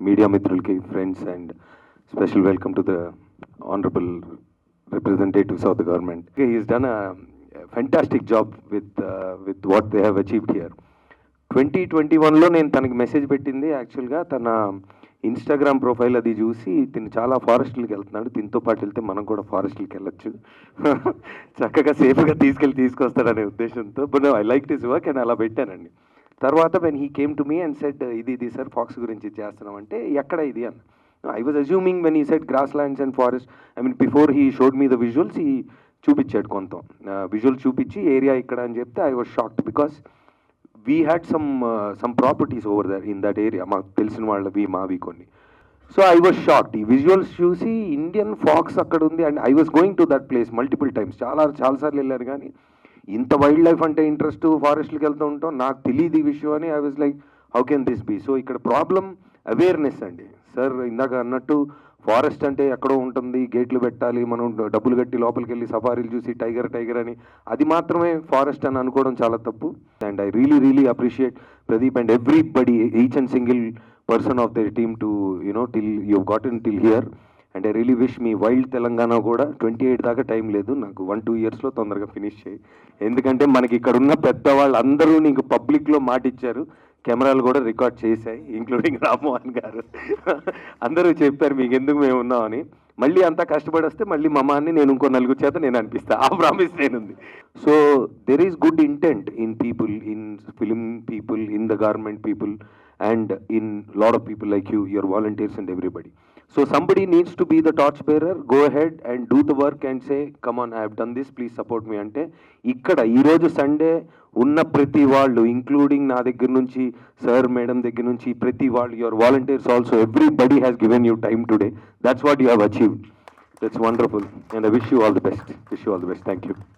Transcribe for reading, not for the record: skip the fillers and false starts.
media mitrulki, friends, and special welcome to the honorable representatives of the government. He's done a fantastic job with what they have achieved here. 2021లో నేను తనకి message పెట్టింది యాక్చువల్గా తన Instagram profile అది చూసి తిను చాలా ఫారెస్ట్లకి వెళ్తున్నాడు, దీంతో పాటు వెళ్తే మనం కూడా ఫారెస్ట్లకి వెళ్ళొచ్చు, చక్కగా సేఫ్గా తీసుకొస్తాడనే ఉద్దేశంతో. But I like this work and అలా పెట్టానండి. తర్వాత when he came to me and said ఇది సార్ ఫాక్స్ గురించి చేస్తున్నాం అంటే ఎక్కడ ఇది అన్న. I was assuming when he said grasslands and forest, I mean before he showed me the visuals, ఈ చూపించాడు కొంత విజువల్ చూపించి ఏరియా ఇక్కడ అని చెప్తే I was shocked because we had some properties over there in that area, మాకు తెలిసిన వాళ్ళవి మావి కొన్ని. సో ఐ వాజ్ షాక్డ్ ఈ విజువల్స్ చూసి ఇండియన్ ఫాక్స్ అక్కడ ఉంది. And I was going to that place multiple times, చాలాసార్లు వెళ్ళాను. కానీ ఇంత వైల్డ్ లైఫ్ అంటే ఇంట్రెస్ట్, ఫారెస్ట్కి వెళ్తూ ఉంటాం, నాకు తెలియదు ఈ విషయం అని. I was like how can this be. So ఇక్కడ ప్రాబ్లం అవేర్నెస్ అండి. సార్ ఇందాక అన్నట్టు ఫారెస్ట్ అంటే ఎక్కడో ఉంటుంది, గేట్లు పెట్టాలి, మనం డబ్బులు కట్టి లోపలికి వెళ్ళి సఫారీలు చూసి టైగర్ అని, అది మాత్రమే ఫారెస్ట్ అని అనుకోవడం చాలా తప్పు. And I really appreciate Pradeep and everybody, each and single person of their team to till you గాటన్ till here. And I really wish me wild Telangana కూడా 28 దాకా టైం లేదు, నాకు 1-2 ఇయర్స్లో తొందరగా ఫినిష్ చేయి. ఎందుకంటే మనకి ఇక్కడ ఉన్న పెద్దవాళ్ళు అందరూ నీకు పబ్లిక్లో మాట ఇచ్చారు, కెమెరాలు కూడా రికార్డ్ చేశాయి, ఇంక్లూడింగ్ రామ్మోహన్ గారు. అందరూ చెప్పారు మీకు ఎందుకు మేము ఉన్నామని. మళ్ళీ అంతా కష్టపడి వస్తే మళ్ళీ మమ్మాన్ని నేను ఇంకో నలుగురు చేత నేను అనిపిస్తా, ఆ ప్రామిస్ నేనుంది. So there is good intent in people, in film people, in the government people, and in lot of people like you, your volunteers and everybody. So somebody needs to be the torch bearer. Go ahead and do the work and say, come on, I have done this, please support me. Ante ikkada ee roju Sunday unna prati vallu, including na daggara nunchi sir madam daggara nunchi prati vallu, your volunteers also, everybody has given you time today. That's what you have achieved. That's wonderful, and I wish you all the best. Thank you.